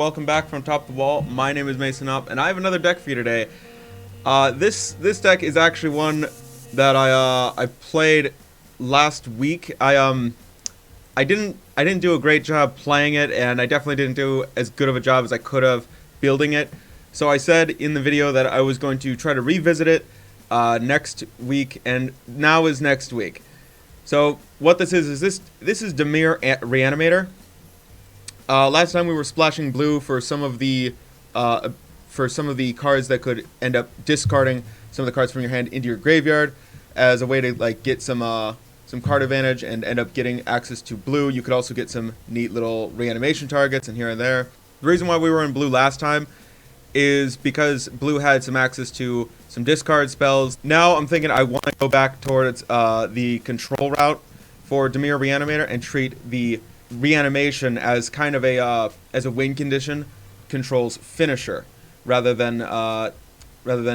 welcome back from top of the wall. My name is Mason Up, and I have another deck for you today. This deck is actually one that I played last week. I didn't do a great job playing it, and I definitely didn't do as good of a job as I could have building it. So I said in the video that I was going to try to revisit it next week, and now is next week. So what this is this is Dimir Reanimator. Last time we were splashing blue for some of the cards that could end up discarding some of the cards from your hand into your graveyard as a way to like get some card advantage and end up getting access to blue. You could also get some neat little reanimation targets and here and there. The reason why we were in blue last time is because blue had some access to some discard spells. Now I'm thinking I want to go back towards the control route for Dimir Reanimator and treat the reanimation as kind of a win condition controls finisher rather than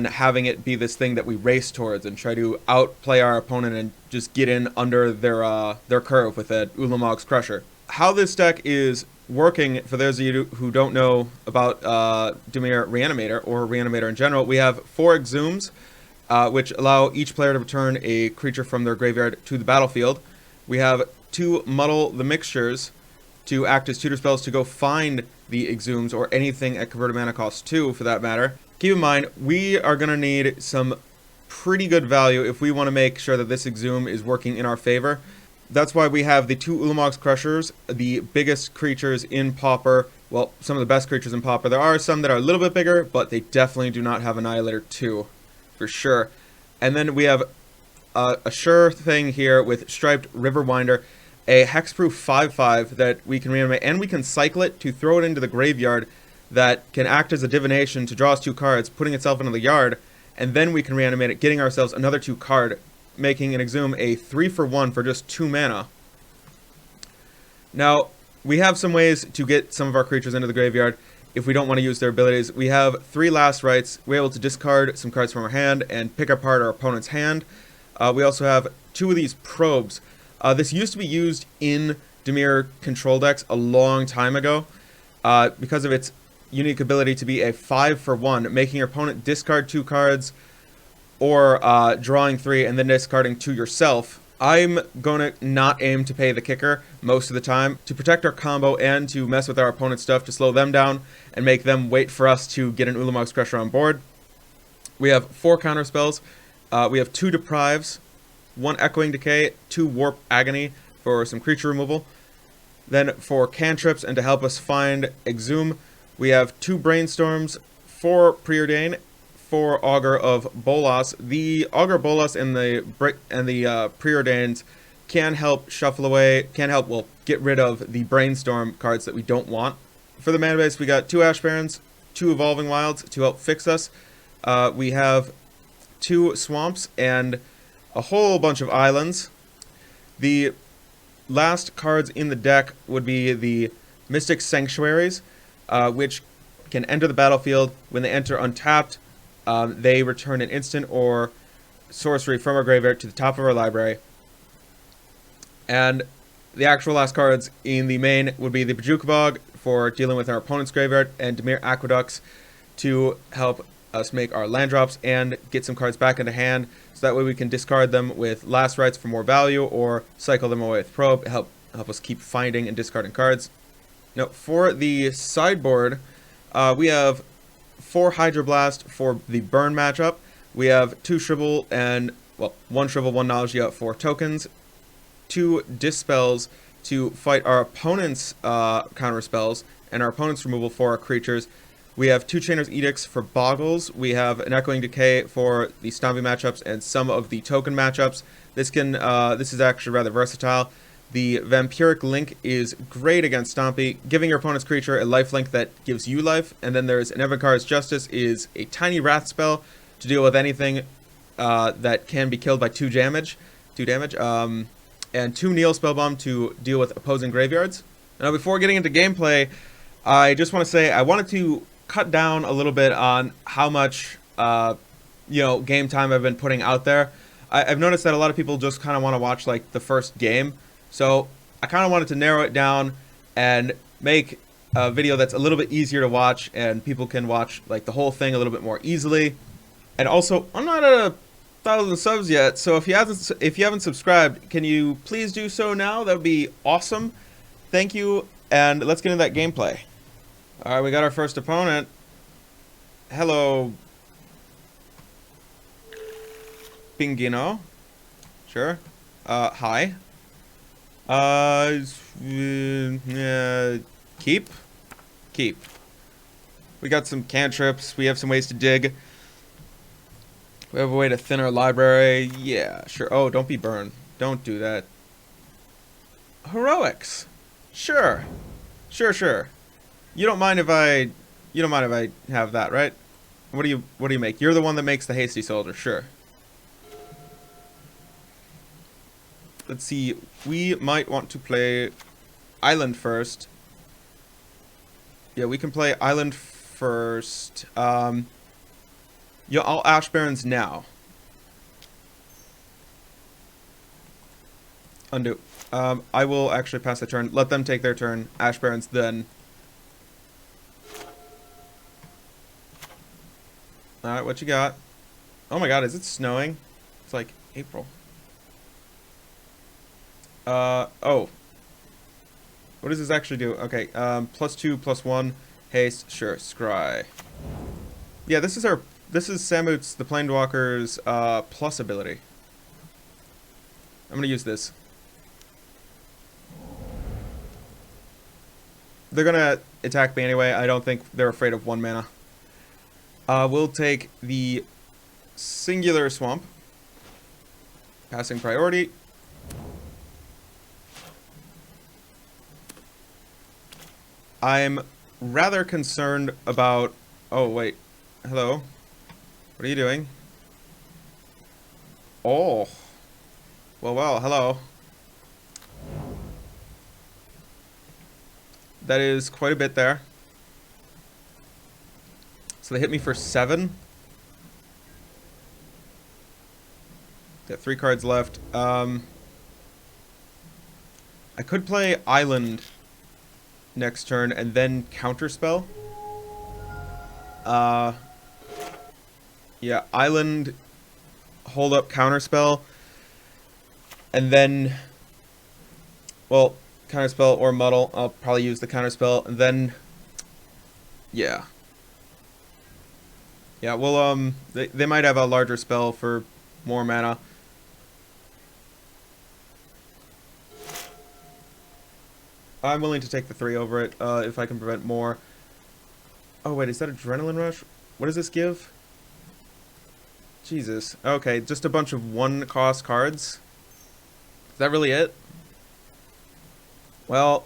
having it be this thing that we race towards and try to outplay our opponent and just get in under their curve with a Ulamog's Crusher. How this deck is working, for those of you who don't know about Dimir Reanimator or Reanimator in general, we have 4 Exhumes, which allow each player to return a creature from their graveyard to the battlefield. We have 2 Muddle the Mixtures to act as tutor spells to go find the Exhumes or anything at converted mana cost 2 for that matter. Keep in mind, we are going to need some pretty good value if we want to make sure that this Exhume is working in our favor. That's why we have the 2 Ulamog's Crushers, the biggest creatures in Pauper. Well, some of the best creatures in Pauper. There are some that are a little bit bigger, but they definitely do not have Annihilator 2, for sure. And then we have a sure thing here with Striped Riverwinder, a hexproof 5/5 that we can reanimate, and we can cycle it to throw it into the graveyard that can act as a divination to draw us 2 cards, putting itself into the yard, and then we can reanimate it, getting ourselves another 2 card, making an Exhume a 3-for-1 for just 2 mana. Now, we have some ways to get some of our creatures into the graveyard if we don't want to use their abilities. We have 3 Last Rites. We're able to discard some cards from our hand and pick apart our opponent's hand. We also have 2 of these Probes. This used to be used in Dimir control decks a long time ago because of its unique ability to be a 5-for-1, making your opponent discard 2 cards or drawing 3 and then discarding 2 yourself. I'm going to not aim to pay the kicker most of the time to protect our combo and to mess with our opponent's stuff to slow them down and make them wait for us to get an Ulamog's Crusher on board. We have 4 counter spells. We have 2 Deprives, 1 Echoing Decay, 2 Warp Agony for some creature removal. Then for cantrips and to help us find Exhume, we have 2 Brainstorms, 4 Preordain, 4 Augur of Bolas. The Augur of Bolas and the Preordains can help shuffle away, get rid of the Brainstorm cards that we don't want. For the mana base, we got 2 Ash Barrens, 2 Evolving Wilds to help fix us. We have 2 Swamps and a whole bunch of islands. The last cards in the deck would be the Mystic Sanctuaries, which can enter the battlefield. When they enter untapped, they return an instant or sorcery from our graveyard to the top of our library. And the actual last cards in the main would be the Bajuka Bog for dealing with our opponent's graveyard and Dimir Aqueducts to help us make our land drops and get some cards back into hand, so that way we can discard them with Last Rites for more value or cycle them away with Probe, help us keep finding and discarding cards. Now for the sideboard, we have 4 Hydroblast for the burn matchup. We have 2 Shrivel and, well, 1 Shrivel, 1 Nausea for tokens, 2 Dispels to fight our opponent's counter spells and our opponent's removal for our creatures. We have 2 Chainer's Edicts for Boggles. We have an Echoing Decay for the Stompy matchups and some of the token matchups. This is actually rather versatile. The Vampiric Link is great against Stompy, giving your opponent's creature a lifelink that gives you life. And then there's an Evankar's Justice is a tiny wrath spell to deal with anything that can be killed by 2 damage. And 2 Neil Spellbomb to deal with opposing graveyards. Now before getting into gameplay, I just want to say I wanted to cut down a little bit on how much game time I've been putting out there. I've noticed that a lot of people just kind of want to watch like the first game, so I kind of wanted to narrow it down and make a video that's a little bit easier to watch, and people can watch like the whole thing a little bit more easily. And also, I'm not at 1,000 subs yet, so if you haven't subscribed, can you please do so now? That would be awesome. Thank you, and let's get into that gameplay. All right, we got our first opponent. Hello, Pingino. Sure. Hi. Keep. We got some cantrips. We have some ways to dig. We have a way to thin our library. Yeah, sure. Oh, don't be burned. Don't do that. Heroics. Sure. Sure. You don't mind if I have that, right? What do you make? You're the one that makes the hasty soldier. Sure. Let's see. We might want to play Island first. Yeah, we can play Island first. Yeah, I'll Ash Barons now. Undo. I will actually pass the turn. Let them take their turn. Ash Barons then. Alright, what you got? Oh my god, is it snowing? It's like April. Oh. What does this actually do? Okay, +2, +1, haste, sure, scry. Yeah, this is Samut's, the Planewalker's, plus ability. I'm gonna use this. They're gonna attack me anyway. I don't think they're afraid of 1 mana. We'll take the Singular Swamp. Passing priority. I'm rather concerned about... Oh, wait. Hello. What are you doing? Oh. Well, hello. That is quite a bit there. So they hit me for 7. Got 3 cards left. I could play Island next turn and then counterspell. Yeah, Island, hold up, counterspell, and then, well, counterspell or muddle. I'll probably use the counterspell, and then, yeah. Yeah, well, they might have a larger spell for more mana. I'm willing to take the 3 over it, if I can prevent more. Oh, wait, is that Adrenaline Rush? What does this give? Jesus. Okay, just a bunch of 1-cost cards. Is that really it? Well...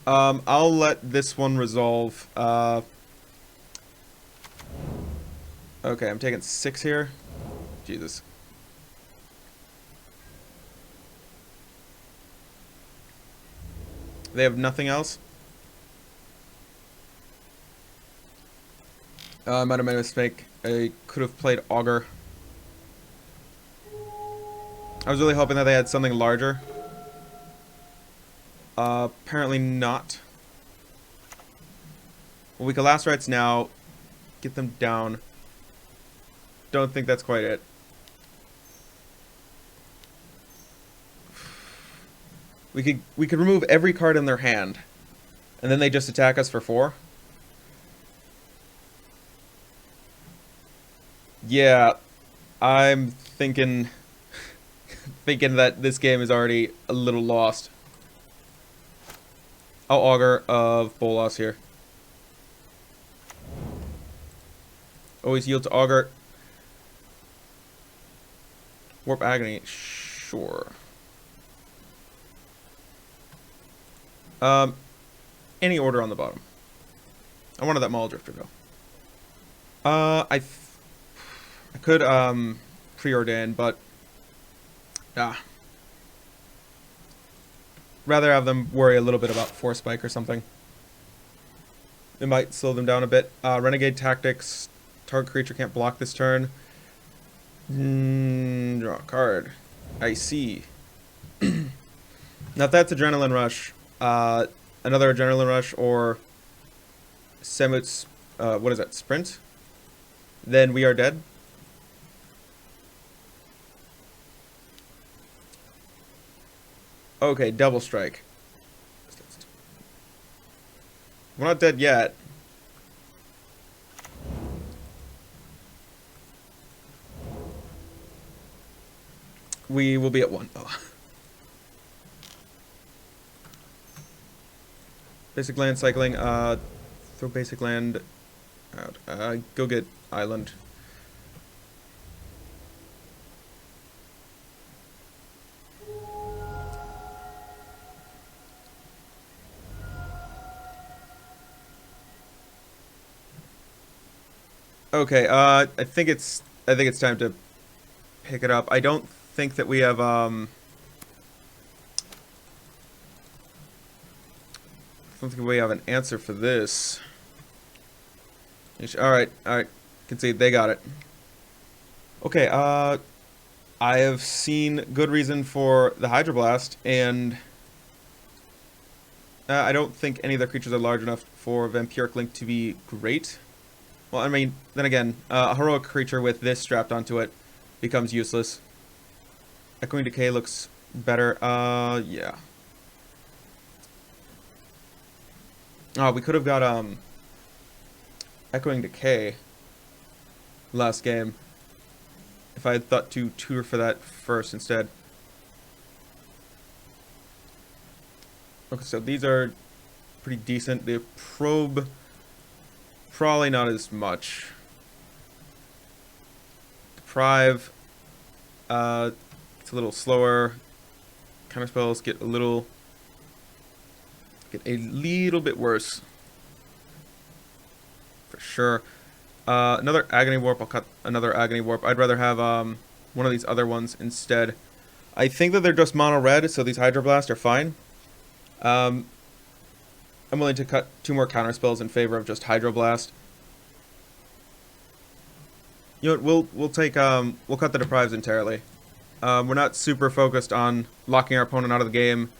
I'll let this one resolve. Okay, I'm taking 6 here. Jesus. They have nothing else? I might have made a mistake. I could have played Augur. I was really hoping that they had something larger. Apparently not. Well, we can last rights now. Get them down. Don't think that's quite it. We could remove every card in their hand, and then they just attack us for 4. Yeah, I'm thinking that this game is already a little lost. I'll Augur of Bolas here. Always yield to Augur. Warp Agony, sure. Any order on the bottom. I wanted that Maul Drifter though. I could preordain, but rather have them worry a little bit about Force Spike or something. It might slow them down a bit. Renegade Tactics. Target creature can't block this turn. Draw a card. I see. Now if that's Adrenaline Rush, another Adrenaline Rush, or Semut's, what is that, Sprint? Then we are dead. Okay, Double Strike. We're not dead yet. We will be at 1. Oh. Basic land cycling. Throw basic land out. Go get island. Okay. I think it's time to pick it up. I don't think that we have I don't think we have an answer for this. Alright, can see they got it. Okay, I have seen good reason for the Hydroblast, and I don't think any of the creatures are large enough for Vampiric Link to be great. Well, I mean, then again, a heroic creature with this strapped onto it becomes useless. Echoing Decay looks better. Yeah. Oh, we could have got Echoing Decay last game if I had thought to tutor for that first instead. Okay, so these are pretty decent. The Probe, probably not as much. Deprive, it's a little slower. Counterspells get a little bit worse. For sure. Another Agony Warp. I'll cut another Agony Warp. I'd rather have one of these other ones instead. I think that they're just mono red, so these Hydroblast are fine. I'm willing to cut 2 more counterspells in favor of just Hydroblast. You know what, we'll take we'll cut the Deprives entirely. We're not super focused on locking our opponent out of the game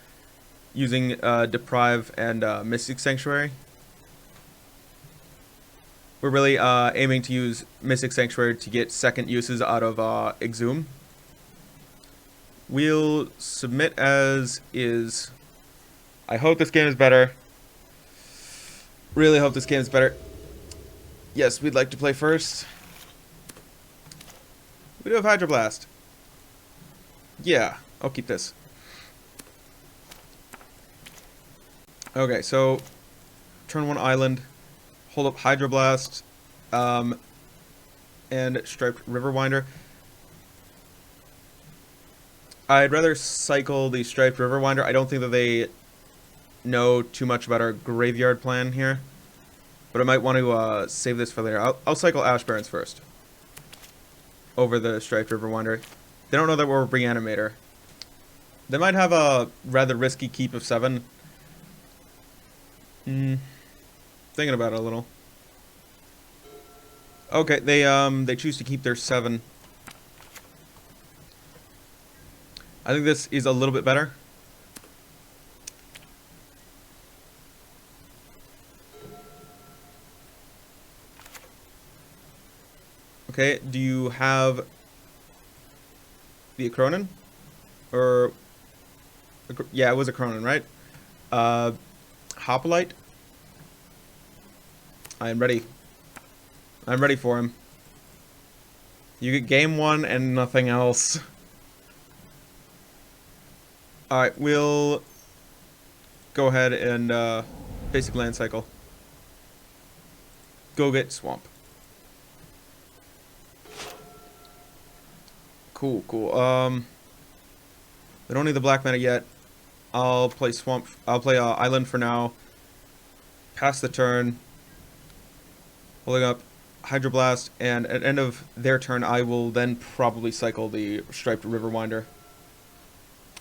using Deprive and Mystic Sanctuary. We're really aiming to use Mystic Sanctuary to get second uses out of Exhume. We'll submit as is. I hope this game is better. Really hope this game is better. Yes, we'd like to play first. We do have Hydroblast. Yeah, I'll keep this. Okay, so turn 1 island, hold up Hydroblast, and Striped Riverwinder. I'd rather cycle the Striped Riverwinder. I don't think that they know too much about our graveyard plan here, but I might want to save this for later. I'll cycle Ash Barrens first over the Striped Riverwinder. They don't know that we're Reanimator. They might have a rather risky keep of 7. Thinking about it a little. Okay, they choose to keep their 7. I think this is a little bit better. Okay, do you have the Acronin? Or yeah, it was Acronin, right? Hoplite. I am ready. I'm ready for him. You get game 1 and nothing else. Alright, we'll go ahead and basic land cycle. Go get Swamp. Cool, cool. We don't need the black mana yet. I'll play Swamp. I'll play Island for now. Pass the turn. Holding up Hydroblast, and at the end of their turn, I will then probably cycle the Striped Riverwinder.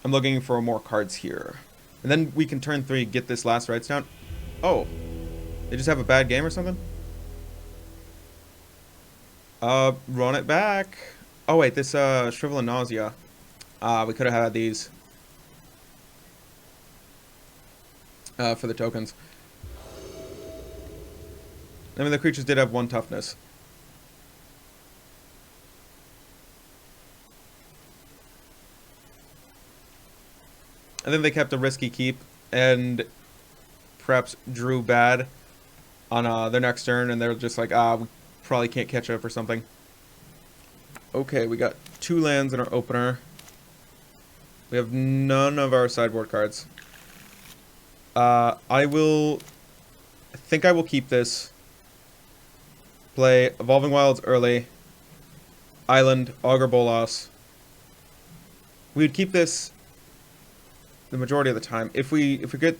I'm looking for more cards here. And then we can turn 3, get this last rights down. Oh. They just have a bad game or something? Run it back. Oh wait, this Shrivel and Nausea. We could have had these. for the tokens. I mean, the creatures did have 1 toughness. I think they kept a risky keep and perhaps drew bad on their next turn, and they're just like, we probably can't catch up or something. Okay, we got 2 lands in our opener. We have none of our sideboard cards. I think I will keep this. Play Evolving Wilds early. Island, Augur Bolas. We would keep this the majority of the time. If we get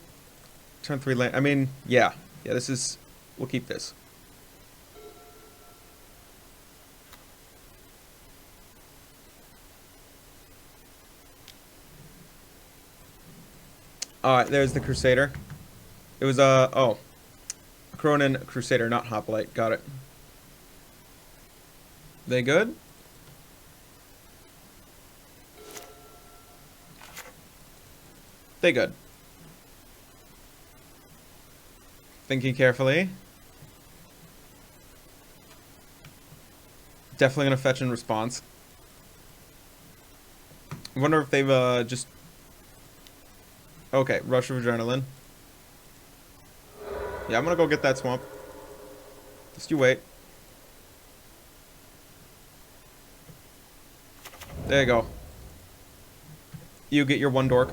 turn 3 land, I mean, yeah, this is, we'll keep this. Alright, there's the Crusader. It was, a Cronin Crusader, not Hoplite. Got it. They good? They good. Thinking carefully. Definitely gonna fetch in response. I wonder if they've, just... Okay, Rush of Adrenaline. Yeah, I'm gonna go get that swamp. Just you wait. There you go. You get your 1 dork.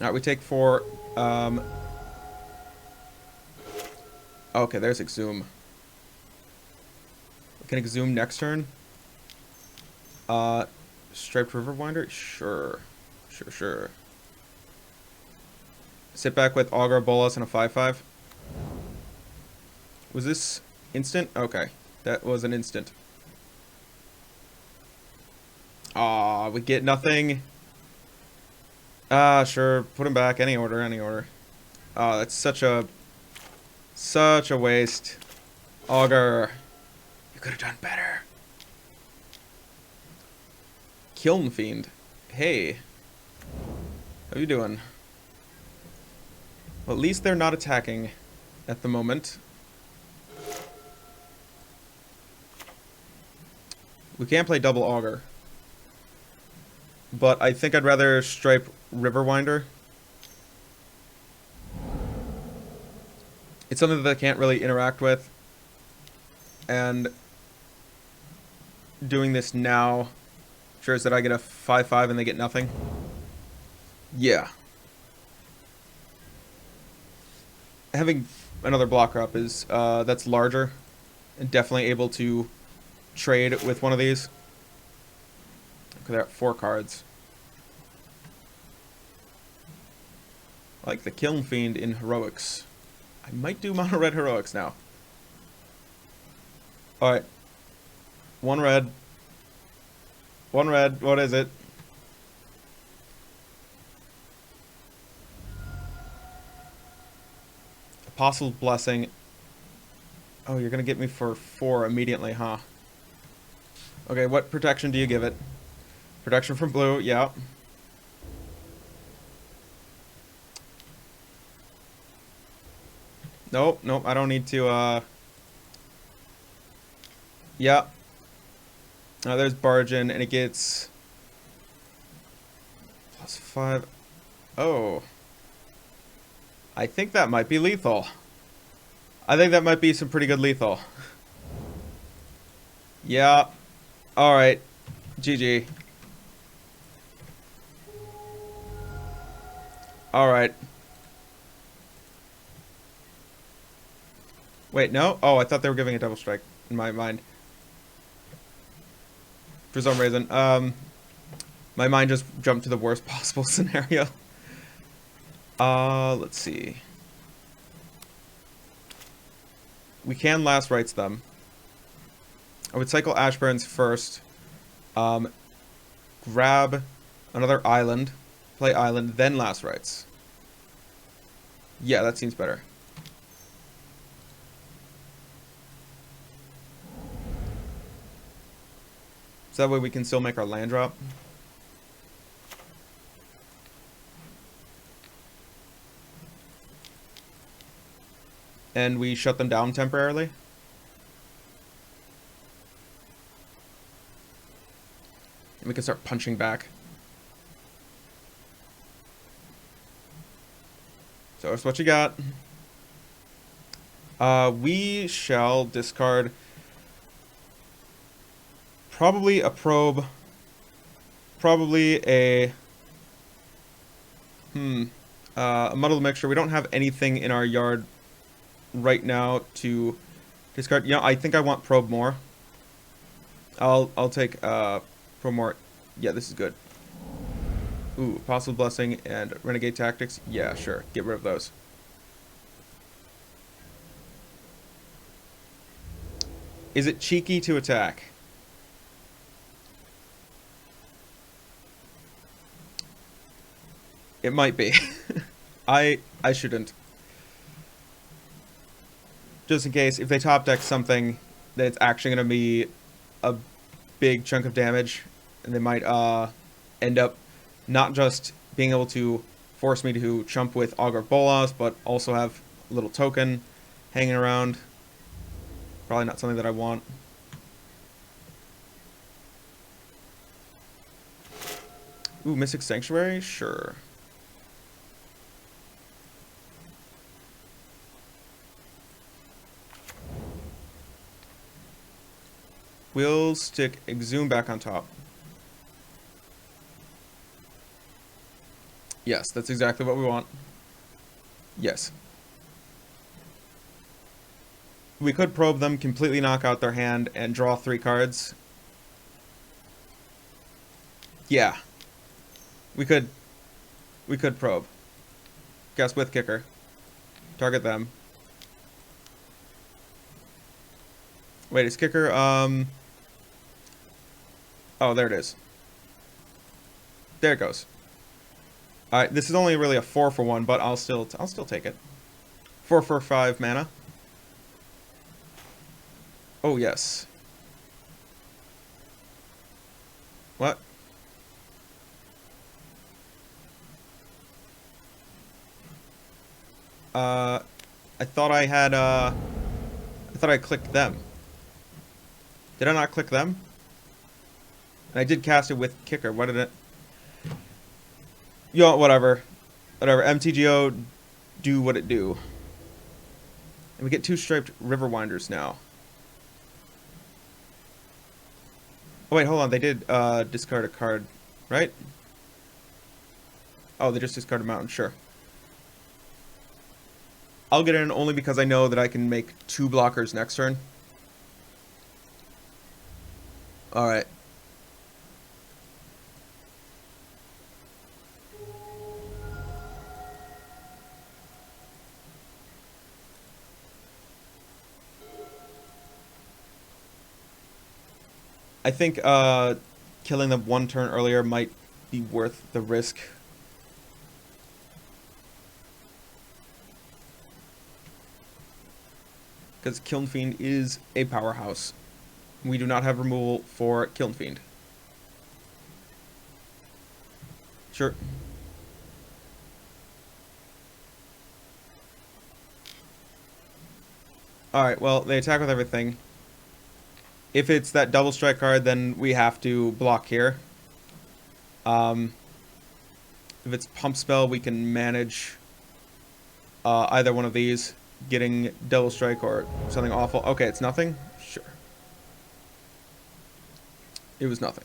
Alright, we take 4. Okay, there's Exhume. Can Exhume next turn? Striped Riverwinder? Sure. Sure. Sit back with Augur Bolas and a 5/5. Was this instant? Okay. That was an instant. We get nothing. Sure. Put him back. Any order. That's such a waste. Augur. You could have done better. Kiln Fiend. Hey. How you doing? Well, at least they're not attacking at the moment. We can play double Augur. But I think I'd rather stripe Riverwinder. It's something that they can't really interact with. And doing this now ensures that I get a 5/5 and they get nothing. Yeah. Having another blocker up is that's larger and definitely able to trade with one of these. Okay, they're at 4 cards. I like the Kiln Fiend in Heroics. I might do mono red Heroics now. Alright. 1 red. 1 red. What is it? Apostle's Blessing. Oh, you're gonna get me for 4 immediately, huh? Okay, what protection do you give it? Protection from blue, yeah. Nope, I don't need to, yeah. There's Bargain, and it gets... +5. Oh. I think that might be lethal. I think that might be some pretty good lethal. Yeah. Alright. GG. Alright. Wait, no? Oh, I thought they were giving a double strike in my mind. For some reason. My mind just jumped to the worst possible scenario. Let's see. We can last rites them. I would cycle Ashburns first. Grab another island. Play island, then last rites. Yeah, that seems better. So that way we can still make our land drop. And we shut them down temporarily. And we can start punching back. So that's what you got. We shall discard probably a probe, probably a muddled mixture. We don't have anything in our yard right now to discard. Yeah, I think I want probe more. I'll take probe more. Yeah, this is good. Ooh, Apostle Blessing and Renegade Tactics. Yeah, sure. Get rid of those. Is it cheeky to attack? It might be. I shouldn't. Just in case, if they top deck something, that it's actually going to be a big chunk of damage, and they might end up not just being able to force me to chump with Augur Bolas, but also have a little token hanging around. Probably not something that I want. Ooh, Mystic Sanctuary? Sure. We'll stick Exhume back on top. Yes, that's exactly what we want. Yes. We could probe them, completely knock out their hand, and draw 3 cards. Yeah. We could probe. Guess with kicker. Target them. Wait, is kicker, oh, there it is. There it goes. Alright, this is only really a 4 for 1, but I'll still take it. 4 for 5 mana. Oh, yes. What? I thought I had, I thought I clicked them. Did I not click them? And I did cast it with kicker. What did it? Yo, whatever. Whatever. MTGO, do what it do. And we get 2 striped Riverwinders now. Oh, wait, hold on. They did discard a card, right? Oh, they just discarded Mountain. Sure. I'll get in only because I know that I can make 2 blockers next turn. Alright. I think killing them 1 turn earlier might be worth the risk. Because Kiln Fiend is a powerhouse. We do not have removal for Kiln Fiend. Sure. Alright, well, they attack with everything. If it's that double strike card, then we have to block here. If it's Pump Spell, we can manage either one of these, getting double strike or something awful. Okay, it's nothing? Sure. It was nothing.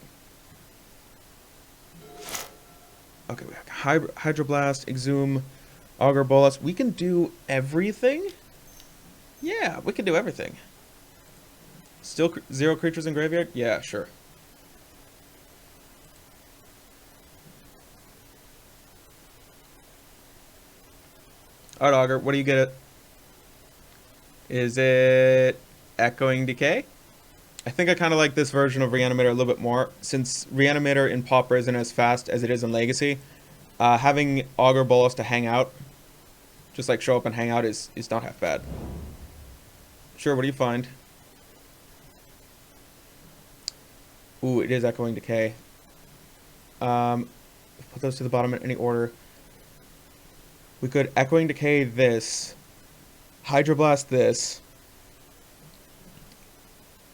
Okay, we have Hydroblast, Exhume, Augur Bolas. We can do everything? Yeah, we can do everything. Still 0 creatures in graveyard? Yeah, sure. Alright, Augur, what do you get it? Is it Echoing Decay? I think I kind of like this version of Reanimator a little bit more. Since Reanimator in Pauper isn't as fast as it is in Legacy, having Augur Bolas to hang out, just like show up and hang out, is not half bad. Sure, what do you find? Ooh, it is Echoing Decay. Put those to the bottom in any order. We could Echoing Decay this, Hydroblast this,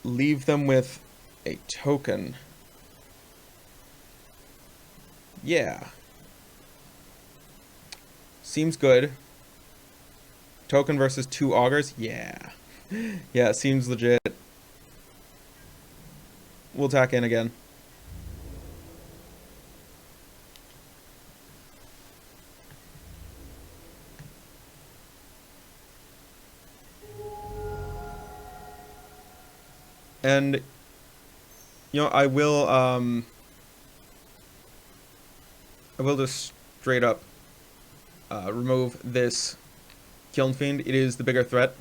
leave them with a token. Yeah. Seems good. Token versus 2 Augurs? Yeah. Yeah, seems legit. We'll tack in again. And, I will just straight up remove this Kiln Fiend. It is the bigger threat.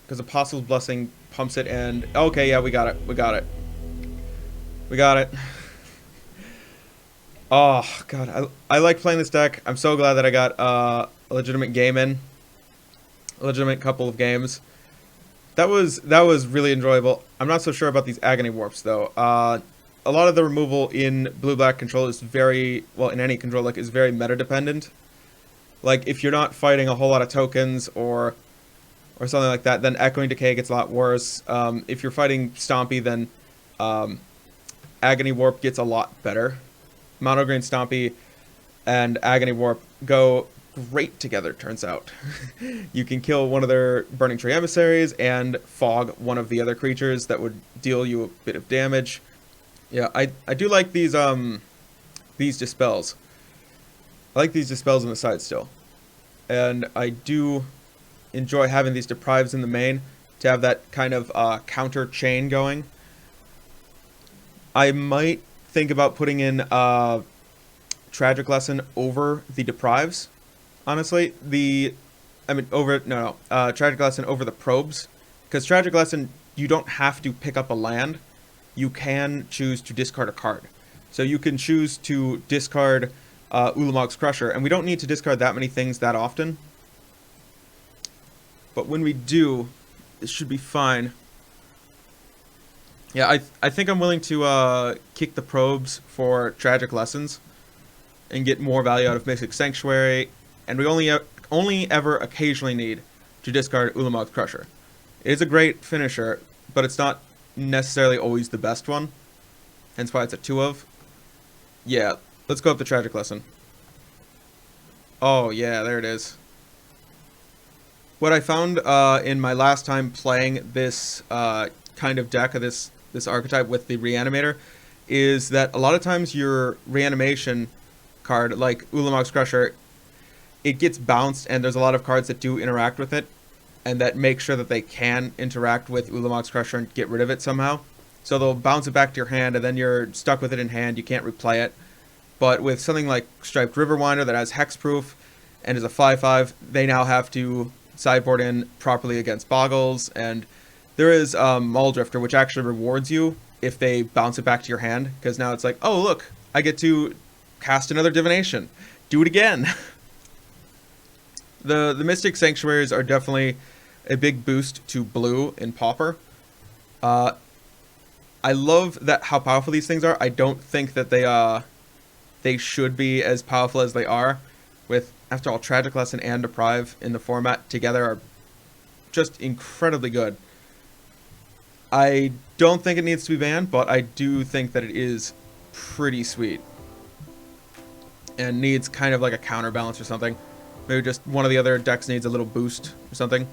Because Apostle's Blessing pumps it and... Okay, yeah, we got it. We got it. We got it. Oh, God. I like playing this deck. I'm so glad that I got a legitimate game in. A legitimate couple of games. That was really enjoyable. I'm not so sure about these Agony Warps, though. A lot of the removal in blue-black control is very... Well, in any control deck is very meta-dependent. Like, if you're not fighting a whole lot of tokens or something like that, then Echoing Decay gets a lot worse. If you're fighting Stompy, then Agony Warp gets a lot better. Mono Green Stompy and Agony Warp go great together, turns out. You can kill one of their Burning Tree emissaries and fog one of the other creatures that would deal you a bit of damage. Yeah, I do like these Dispels. I like these Dispels on the side still. And I do enjoy having these Deprives in the main to have that kind of counter chain going. I might think about putting in Tragic Lesson over the Deprives. Honestly, Tragic Lesson over the Probes. Because Tragic Lesson, you don't have to pick up a land. You can choose to discard a card. So you can choose to discard Ulamog's Crusher, and we don't need to discard that many things that often. But when we do, it should be fine. Yeah, I think I'm willing to kick the Probes for Tragic Lessons and get more value out of Mystic Sanctuary, and we only ever occasionally need to discard Ulamog's Crusher. It is a great finisher, but it's not necessarily always the best one. Hence why it's a 2 of. Yeah, let's go up the Tragic Lesson. Oh, yeah, there it is. What I found in my last time playing this kind of deck, of this archetype with the Reanimator, is that a lot of times your Reanimation card, like Ulamog's Crusher, it gets bounced, and there's a lot of cards that do interact with it, and that make sure that they can interact with Ulamog's Crusher and get rid of it somehow. So they'll bounce it back to your hand, and then you're stuck with it in hand. You can't replay it. But with something like Striped Riverwinder that has Hexproof and is a 5/5, they now have to sideboard in properly against Boggles. And there is Muldrifter, which actually rewards you if they bounce it back to your hand, because now it's like, oh, look, I get to cast another Divination. Do it again. The Mystic Sanctuaries are definitely a big boost to blue in Pauper. I love how powerful these things are. I don't think that they should be as powerful as they are. With, after all, Tragic Lesson and Deprive in the format together are just incredibly good. I don't think it needs to be banned, but I do think that it is pretty sweet. And needs kind of like a counterbalance or something. Maybe just one of the other decks needs a little boost or something.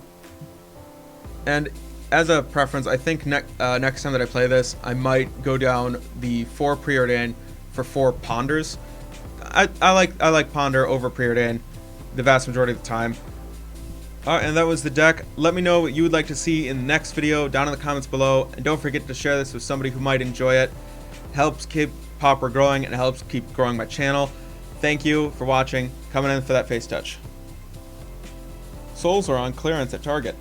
And as a preference, I think next time that I play this, I might go down the 4 Preordain for 4 Ponders. I like Ponder over Preordain the vast majority of the time. And that was the deck. Let me know what you would like to see in the next video down in the comments below. And don't forget to share this with somebody who might enjoy it. Helps keep Pauper growing and helps keep growing my channel. Thank you for watching. Coming in for that face touch. Souls are on clearance at Target.